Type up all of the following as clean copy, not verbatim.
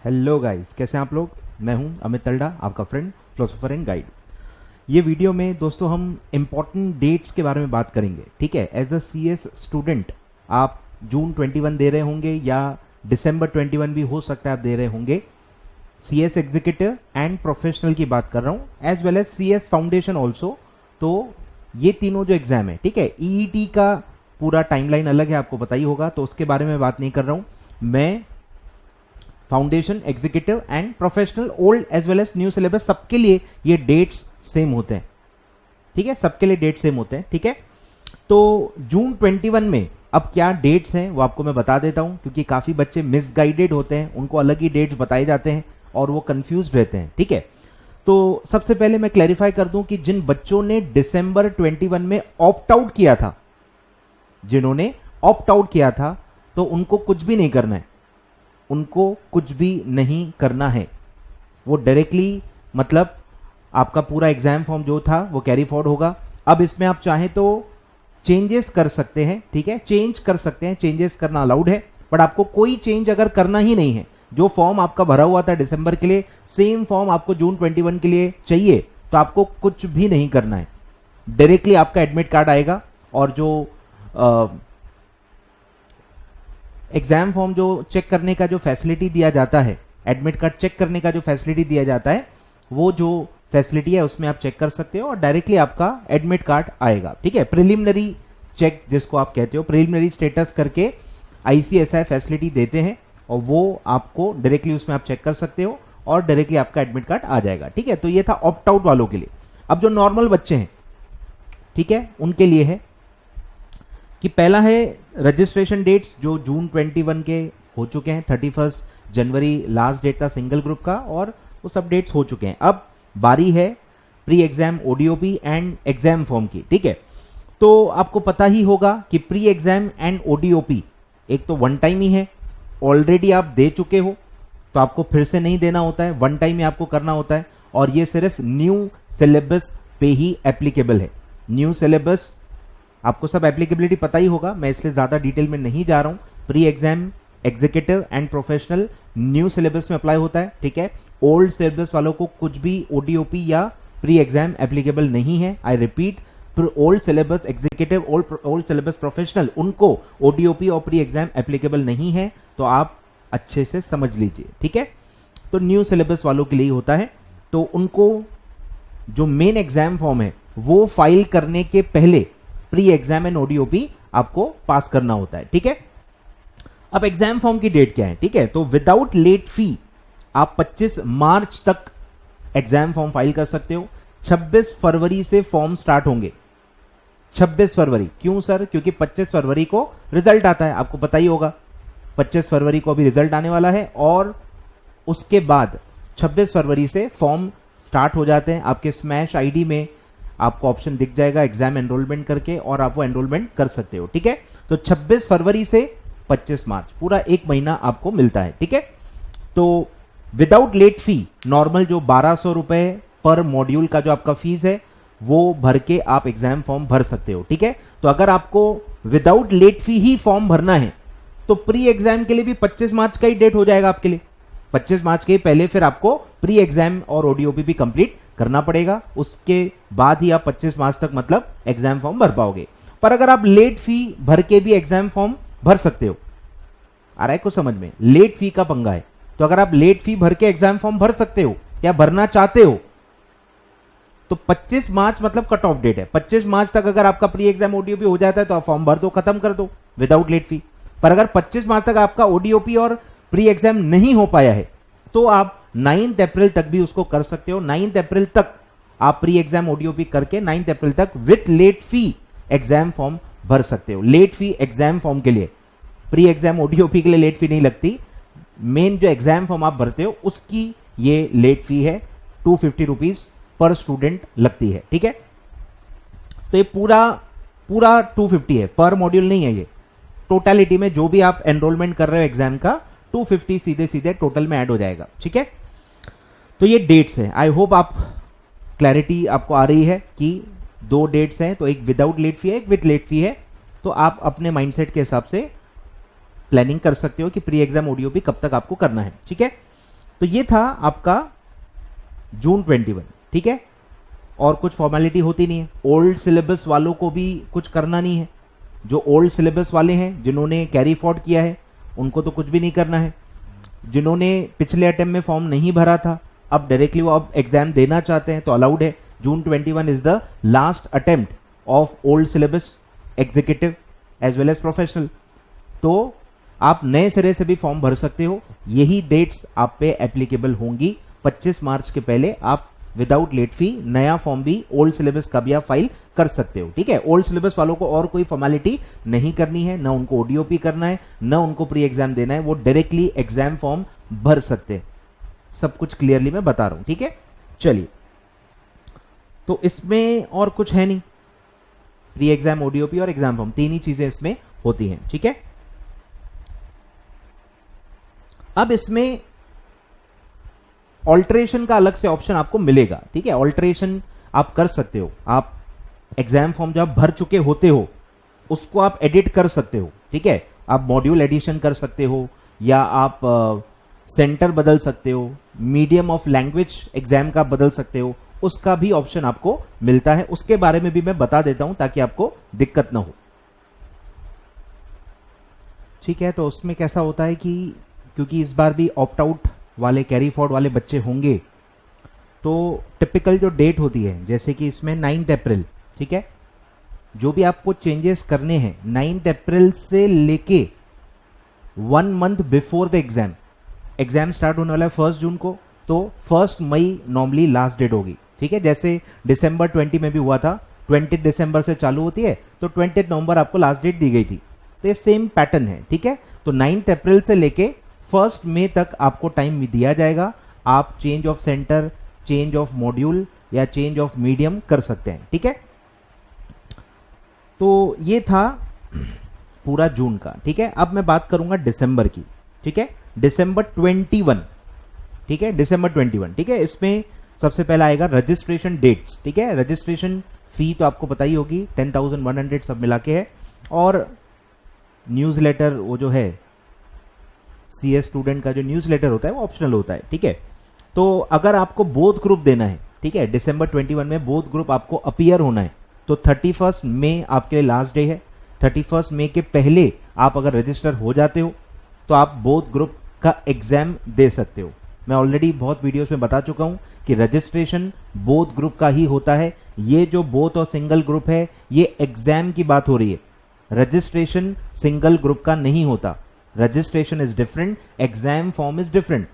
Hello guys, कैसे हैं आप लोग। मैं हूं अमित तलडा, आपका फ्रेंड, फिलोसोफर एंड गाइड। ये वीडियो में दोस्तों हम इम्पॉर्टेंट डेट्स के बारे में बात करेंगे। ठीक है, एज अ सीएस स्टूडेंट आप जून 21 दे रहे होंगे या दिसंबर 21 भी हो सकता है आप दे रहे होंगे। सीएस एग्जीक्यूटिव एंड प्रोफेशनल की बात कर रहा हूँ, as well as CS foundation also. तो ये तीनों जो एग्जाम है, ठीक है, ईईटी का पूरा टाइमलाइन अलग है, आपको पता ही होगा, तो उसके बारे में बात नहीं कर रहा हूँ मैं। Foundation, executive and professional, old as well as new syllabus, सबके लिए ये डेट्स सेम होते हैं। ठीक है, सबके लिए डेट सेम होते हैं। ठीक है, तो जून 21 में अब क्या डेट्स हैं वो आपको मैं बता देता हूं, क्योंकि काफी बच्चे मिसगाइडेड होते हैं, उनको अलग ही डेट्स बताए जाते हैं और वो कंफ्यूज रहते हैं। ठीक है, तो सबसे पहले मैं क्लैरिफाई कर दूं कि जिन बच्चों ने दिसंबर 21 में ऑप्ट आउट किया था, जिन्होंने ऑप्ट आउट किया था, तो उनको कुछ भी नहीं करना है, उनको कुछ भी नहीं करना है। वो डायरेक्टली मतलब आपका पूरा एग्जाम फॉर्म जो था वो कैरी फॉरवर्ड होगा। अब इसमें आप चाहें तो चेंजेस कर सकते हैं, ठीक है, चेंज कर सकते हैं, चेंजेस करना अलाउड है, बट आपको कोई चेंज अगर करना ही नहीं है, जो फॉर्म आपका भरा हुआ था दिसंबर के लिए, सेम फॉर्म आपको जून 21 के लिए चाहिए, तो आपको कुछ भी नहीं करना है। डायरेक्टली आपका एडमिट कार्ड आएगा और जो एग्जाम फॉर्म जो चेक करने का जो फैसिलिटी दिया जाता है, एडमिट कार्ड चेक करने का जो फैसिलिटी दिया जाता है, वो जो फैसिलिटी है उसमें आप चेक कर सकते हो और डायरेक्टली आपका एडमिट कार्ड आएगा। ठीक है, प्रिलिमिनरी चेक जिसको आप कहते हो, प्रिलिमिनरी स्टेटस करके आईसीएसआई फैसिलिटी देते हैं और वो आपको डायरेक्टली उसमें आप चेक कर सकते हो और डायरेक्टली आपका एडमिट कार्ड आ जाएगा। ठीक है, तो ये था ऑप्ट आउट वालों के लिए। अब जो नॉर्मल बच्चे हैं, ठीक है, उनके लिए है कि पहला है रजिस्ट्रेशन डेट्स जो जून 21 के हो चुके हैं, 31 जनवरी लास्ट डेट था सिंगल ग्रुप का और वो सब डेट्स हो चुके हैं। अब बारी है pre exam ODOP and exam form की। ठीक है, तो आपको पता ही होगा कि प्री एग्जाम एंड ओडीओपी एक तो वन टाइम ही है, ऑलरेडी आप दे चुके हो तो आपको फिर से नहीं देना होता है, वन टाइम ही आपको करना होता है और ये सिर्फ न्यू सिलेबस पे ही एप्लीकेबल है। न्यू सिलेबस आपको सब एप्लीकेबिलिटी पता ही होगा, मैं इसलिए ज्यादा डिटेल में नहीं जा रहा हूं। Pre exam, executive and professional new syllabus में अप्लाई होता है। ठीक है, ओल्ड सिलेबस वालों को कुछ भी ओडीओपी या प्री एग्जाम एप्लीकेबल नहीं है। I repeat, old syllabus executive, old syllabus professional, उनको ओडीओपी और प्री एग्जाम एप्लीकेबल नहीं है, तो आप अच्छे से समझ लीजिए। ठीक है, तो न्यू सिलेबस वालों के लिए होता है, तो उनको जो मेन एग्जाम फॉर्म है वो फाइल करने के पहले प्री एग्जाम एंड ओडीओपी आपको पास करना होता है। ठीक है, अब एग्जाम फॉर्म की डेट क्या है। ठीक है, तो विदाउट लेट फी आप 25 मार्च तक एग्जाम फॉर्म फाइल कर सकते हो। 26 फरवरी से फॉर्म स्टार्ट होंगे। 26 फरवरी क्यों सर? क्योंकि 25 फरवरी को रिजल्ट आता है, आपको पता ही होगा। 25 फरवरी को अभी रिजल्ट आने वाला है और उसके बाद 26 फरवरी से फॉर्म स्टार्ट हो जाते हैं। आपके स्मैश आईडी में आपको ऑप्शन दिख जाएगा एग्जाम एनरोलमेंट करके और आप वो एनरोलमेंट कर सकते हो। ठीक है, तो 26 फरवरी से 25 मार्च पूरा एक महीना आपको मिलता है। ठीक है, तो विदाउट लेट फी नॉर्मल जो 1200 रुपए पर मॉड्यूल का जो आपका फीस है वो भर के आप एग्जाम फॉर्म भर सकते हो। ठीक है, तो अगर आपको विदाउट लेट फी ही फॉर्म भरना है तो प्री एग्जाम के लिए भी 25 मार्च का ही डेट हो जाएगा आपके लिए। 25 मार्च के पहले फिर आपको प्री एग्जाम और ओडीओपी भी कंप्लीट करना पड़ेगा, उसके बाद ही आप 25 मार्च तक मतलब एग्जाम फॉर्म भर पाओगे। पर अगर आप लेट फी भर के भी एग्जाम फॉर्म भर सकते हो, आ रहा है कुछ समझ में? लेट फी का पंगा है, तो अगर आप लेट फी भर के एग्जाम फॉर्म भर सकते हो या भरना चाहते हो तो 25 मार्च मतलब कट ऑफ डेट है। 25 मार्च तक अगर आपका प्री एग्जाम ओडीओपी हो जाता है तो आप फॉर्म भर दो, खत्म कर दो विदाउट लेट फी। पर अगर 25 मार्च तक आपका ओडीओपी और प्री एग्जाम नहीं हो पाया है तो आप 9 अप्रैल तक भी उसको कर सकते हो। 9 अप्रैल तक आप प्री एग्जाम ओडीओपी करके 9 अप्रैल तक with late fee exam form भर सकते हो। लेट फी एग्जाम फॉर्म के लिए, प्री एग्जाम ओडीओपी के लिए लेट फी नहीं लगती, मेन जो एग्जाम फॉर्म आप भरते हो उसकी ये लेट फी है, 250 रुपीज पर स्टूडेंट लगती है। ठीक है, तो ये पूरा 250 है, पर मॉड्यूल नहीं है, ये टोटलिटी में जो भी आप एनरोलमेंट कर रहे हो एग्जाम का 250 सीधे सीधे टोटल में ऐड हो जाएगा। ठीक है, तो ये डेट्स है। आई होप आप क्लैरिटी आपको आ रही है कि दो डेट्स हैं, तो एक विदाउट लेट फी है, एक विद लेट फी है। तो आप अपने माइंडसेट के हिसाब से प्लानिंग कर सकते हो कि प्री एग्जाम ओडीओपी कब तक आपको करना है। ठीक है, तो ये था आपका जून 21, ठीक है। और कुछ फॉर्मेलिटी होती नहीं है। ओल्ड सिलेबस वालों को भी कुछ करना नहीं है। जो ओल्ड सिलेबस वाले हैं, जिन्होंने कैरी फॉर्ड किया है, उनको तो कुछ भी नहीं करना है। जिन्होंने पिछले अटेम्प्ट में फॉर्म नहीं भरा था, अब डायरेक्टली वो अब एग्जाम देना चाहते हैं तो अलाउड है। June 21 is the last attempt of old syllabus, executive as well as professional. तो आप नए सिरे से भी फॉर्म भर सकते हो। यही डेट्स आप पे एप्लीकेबल होंगी। 25 मार्च के पहले आप विदाउट लेट फी नया फॉर्म भी ओल्ड सिलेबस का भी आप फाइल कर सकते हो, ठीक है। ओल्ड सिलेबस वालों को और कोई फॉर्मेलिटी नहीं करनी है, ना उनको ओडीओपी करना है, ना उनको प्री एग्जाम देना है। वो डायरेक्टली एग्जाम फॉर्म भर सकते हैं। सब कुछ क्लियरली मैं बता रहा हूं, ठीक है। चलिए, तो इसमें और कुछ है नहीं। प्री एग्जाम, ओडीओपी और एग्जाम फॉर्म, तीन ही चीजें इसमें होती हैं, ठीक है। अब इसमें ऑल्टरेशन का अलग से ऑप्शन आपको मिलेगा, ठीक है। ऑल्टरेशन आप कर सकते हो। आप एग्जाम फॉर्म जब भर चुके होते हो उसको आप एडिट कर सकते हो, ठीक है। आप मॉड्यूल एडिशन कर सकते हो, या आप सेंटर बदल सकते हो, मीडियम ऑफ लैंग्वेज एग्जाम का बदल सकते हो। उसका भी ऑप्शन आपको मिलता है। उसके बारे में भी मैं बता देता हूं ताकि आपको दिक्कत ना हो, ठीक है। तो उसमें कैसा होता है कि क्योंकि इस बार भी ऑप्ट आउट वाले, कैरी फॉर्ड वाले बच्चे होंगे, तो टिपिकल जो डेट होती है, जैसे कि इसमें 9 अप्रैल, ठीक है। जो भी आपको चेंजेस करने हैं 9 अप्रैल से लेके 1 month before the exam. Exam start होने वाला है 1 जून को, तो 1 मई नॉर्मली लास्ट डेट होगी, ठीक है। जैसे दिसंबर 20 में भी हुआ था, 20 दिसंबर से चालू होती है, तो 20 नवंबर आपको लास्ट डेट दी गई थी। तो ये सेम पैटर्न है, ठीक है। तो 9 अप्रैल से लेके 1 मई तक आपको टाइम दिया जाएगा। आप change of centre, change of module या चेंज ऑफ मीडियम कर सकते हैं, ठीक है। तो ये था पूरा जून का, ठीक है। अब मैं बात करूंगा दिसंबर की, ठीक है। दिसंबर 21, ठीक है, दिसंबर 21, ठीक है। इसमें सबसे पहला आएगा रजिस्ट्रेशन डेट्स, ठीक है। रजिस्ट्रेशन फी तो आपको पता ही होगी, 10,100 सब मिला के है। और न्यूज़लेटर, वो जो है सीए स्टूडेंट का जो न्यूज़लेटर होता है वो ऑप्शनल होता है, ठीक है। तो अगर आपको बोथ ग्रुप देना है, ठीक है, दिसंबर 21 में बोथ ग्रुप आपको अपीयर होना है, तो 31 मई आपके लिए लास्ट डे है। 31 मई के पहले आप अगर रजिस्टर हो जाते हो तो आप बोथ ग्रुप का एग्जाम दे सकते हो। मैं ऑलरेडी बहुत वीडियोस में बता चुका हूं कि रजिस्ट्रेशन बोथ ग्रुप का ही होता है। ये जो बोथ और सिंगल ग्रुप है, ये एग्जाम की बात हो रही है। रजिस्ट्रेशन सिंगल ग्रुप का नहीं होता। Registration is different, exam form is different.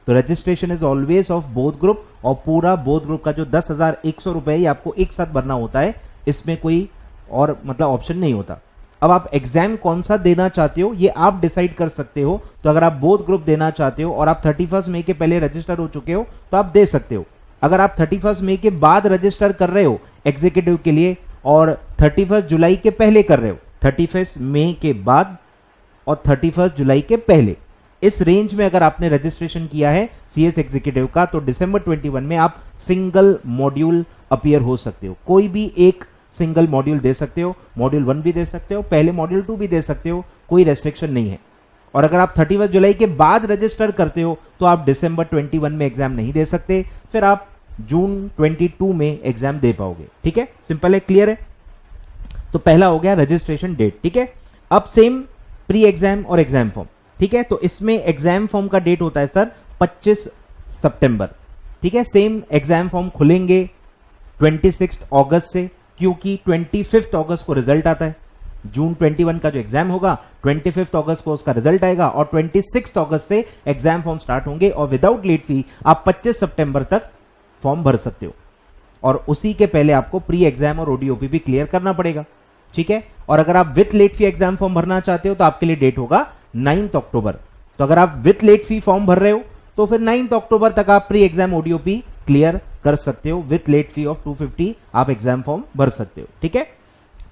तो registration is always of both group, और पूरा बोथ ग्रुप का जो 10,100 रुपए ये आपको एक साथ भरना होता है। इसमें कोई और मतलब ऑप्शन नहीं होता। अब आप एग्जाम कौन सा देना चाहते हो ये आप डिसाइड कर सकते हो। तो अगर आप बोथ ग्रुप देना चाहते हो और आप 31 मई के पहले रजिस्टर हो चुके हो तो आप दे सकते हो। अगर आप 31 मई के बाद रजिस्टर कर रहे हो एग्जीक्यूटिव के लिए और 31 जुलाई के पहले कर रहे हो, 31 मई के बाद और 31 जुलाई के पहले, इस रेंज में अगर आपने रजिस्ट्रेशन किया है सीएस एग्जीक्यूटिव का, तो दिसंबर 21 में आप सिंगल मॉड्यूल अपीयर हो सकते हो। कोई भी एक सिंगल मॉड्यूल दे सकते हो, मॉड्यूल 1 भी दे सकते हो, पहले मॉड्यूल 2 भी दे सकते हो, कोई रेस्ट्रिक्शन नहीं है। और अगर आप 31 जुलाई के बाद रजिस्टर करते हो तो आप दिसंबर 21 में एग्जाम नहीं दे सकते, फिर आप जून 22 में एग्जाम दे पाओगे, ठीक है। सिंपल है, क्लियर है। तो पहला हो गया रजिस्ट्रेशन डेट, ठीक है। अब सेम प्री एग्जाम और एग्जाम फॉर्म, ठीक है। तो इसमें एग्जाम फॉर्म का डेट होता है सर 25 सितंबर, ठीक है। सेम एग्जाम फॉर्म खुलेंगे 26 अगस्त से, क्योंकि 25 अगस्त को रिजल्ट आता है। जून 21 का जो एग्जाम होगा 25 अगस्त को उसका रिजल्ट आएगा और 26 अगस्त से एग्जाम फॉर्म स्टार्ट होंगे। और विदाउट लेट फी आप 25 सितंबर तक फॉर्म भर सकते हो। और उसी के पहले आपको प्री एग्जाम और ओडीओपी भी क्लियर करना पड़ेगा, ठीक है। और अगर आप with late fee exam form भरना चाहते हो तो आपके लिए डेट होगा 9 अक्टूबर। तो अगर आप विथ लेट फी फॉर्म भर रहे हो तो फिर 9 अक्टूबर तक आप प्री एग्जाम ओडीओपी क्लियर कर सकते हो। विथ लेट फी ऑफ 250 आप एग्जाम फॉर्म भर सकते हो, ठीक है।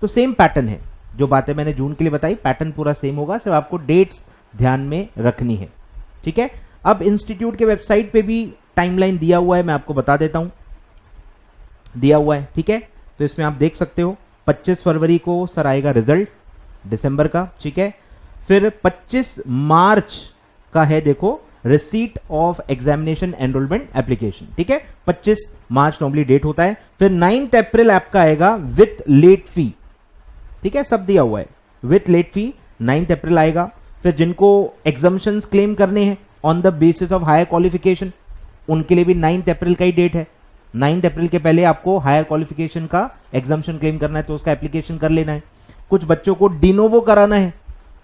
तो सेम पैटर्न है, जो बातें मैंने जून के लिए बताई पैटर्न पूरा सेम होगा, सिर्फ आपको डेट्स ध्यान में रखनी है, ठीक है। अब इंस्टीट्यूट के वेबसाइट पे भी टाइमलाइन दिया हुआ है, मैं आपको बता देता हूं, दिया हुआ है, ठीक है। तो इसमें आप देख सकते हो 25 फरवरी को सर आएगा रिजल्ट दिसंबर का, ठीक है। फिर 25 मार्च का है, देखो receipt of examination enrolment application, ठीक है। 25 मार्च नॉर्मली डेट होता है। फिर 9 अप्रैल आपका आएगा विथ लेट फी, ठीक है, सब दिया हुआ है विथ लेट फी, 9 अप्रैल आएगा। फिर जिनको एग्जामिशंस क्लेम करने हैं on the basis of higher qualification, उनके लिए भी 9 अप्रैल का ही डेट है। 9 अप्रैल के पहले आपको हायर क्वालिफिकेशन का एग्जामिशन क्लेम करना है तो उसका एप्लीकेशन कर लेना है। कुछ बच्चों को डिनोवो कराना है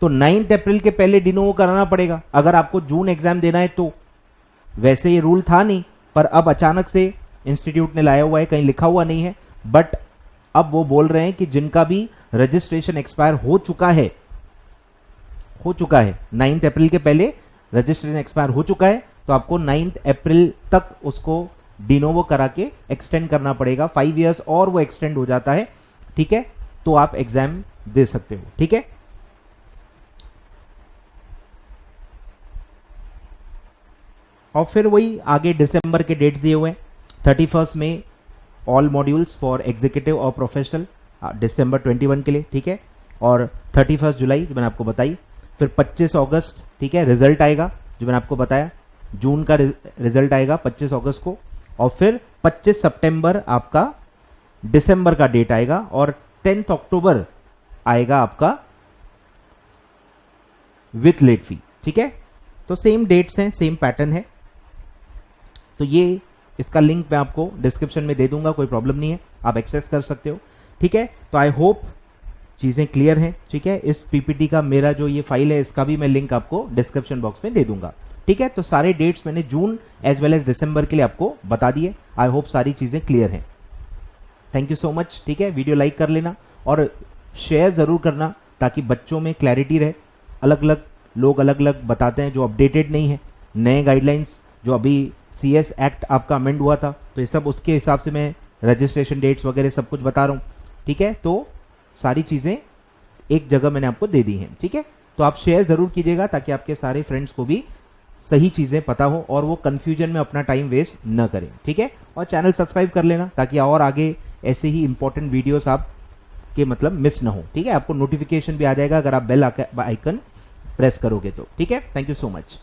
तो 9 अप्रैल के पहले डिनोवो कराना पड़ेगा अगर आपको जून एग्जाम देना है तो। वैसे ये रूल था नहीं, पर अब अचानक से इंस्टीट्यूट ने लाया हुआ है, कहीं लिखा हुआ नहीं है, बट अब वो बोल रहे हैं कि जिनका भी रजिस्ट्रेशन एक्सपायर हो चुका है 9 अप्रैल के पहले रजिस्ट्रेशन एक्सपायर हो चुका है तो आपको 9 अप्रैल तक उसको डिनोवो करा के एक्सटेंड करना पड़ेगा। 5 इयर्स और वो एक्सटेंड हो जाता है, ठीक है, तो आप एग्जाम दे सकते हो, ठीक है। और फिर वही आगे दिसंबर के डेट्स दिए हुए हैं। 31 में ऑल मॉड्यूल्स फॉर एग्जीक्यूटिव और प्रोफेशनल दिसंबर 21 के लिए, ठीक है। और 31 जुलाई जो मैंने आपको बताई। फिर 25 अगस्त, ठीक है, रिजल्ट आएगा जो मैंने आपको बताया, जून का रिजल्ट आएगा 25 अगस्त को। और फिर 25 सितंबर आपका दिसंबर का डेट आएगा और 10 अक्टूबर आएगा आपका विथ लेट फी, ठीक है। तो सेम डेट्स हैं, सेम पैटर्न है। तो ये इसका लिंक मैं आपको डिस्क्रिप्शन में दे दूंगा, कोई प्रॉब्लम नहीं है, आप एक्सेस कर सकते हो, ठीक है। तो आई होप चीजें क्लियर हैं, ठीक है। इस पीपीटी का मेरा जो ये फाइल है इसका भी मैं लिंक आपको डिस्क्रिप्शन बॉक्स में दे दूंगा, ठीक है। तो सारे डेट्स मैंने जून एज वेल एज दिसंबर के लिए आपको बता दिए। आई होप सारी चीजें क्लियर हैं। थैंक यू सो मच, ठीक है। वीडियो लाइक कर लेना और शेयर जरूर करना ताकि बच्चों में क्लैरिटी रहे। अलग अलग लोग अलग अलग बताते हैं जो अपडेटेड नहीं है, नए गाइडलाइंस जो अभी CS एक्ट आपका अमेंड हुआ था तो ये सब उसके हिसाब से मैं रजिस्ट्रेशन डेट्स वगैरह सब कुछ बता रहा हूँ, ठीक है। तो सारी चीजें एक जगह मैंने आपको दे दी हैं, ठीक है। तो आप शेयर जरूर कीजिएगा ताकि आपके सारे फ्रेंड्स को भी सही चीजें पता हो और वो कंफ्यूजन में अपना टाइम वेस्ट न करें, ठीक है। और चैनल सब्सक्राइब कर लेना ताकि और आगे ऐसे ही इंपॉर्टेंट वीडियोस आप के मतलब मिस ना हो, ठीक है। आपको नोटिफिकेशन भी आ जाएगा अगर आप बेल आइकन प्रेस करोगे तो, ठीक है। Thank you so much.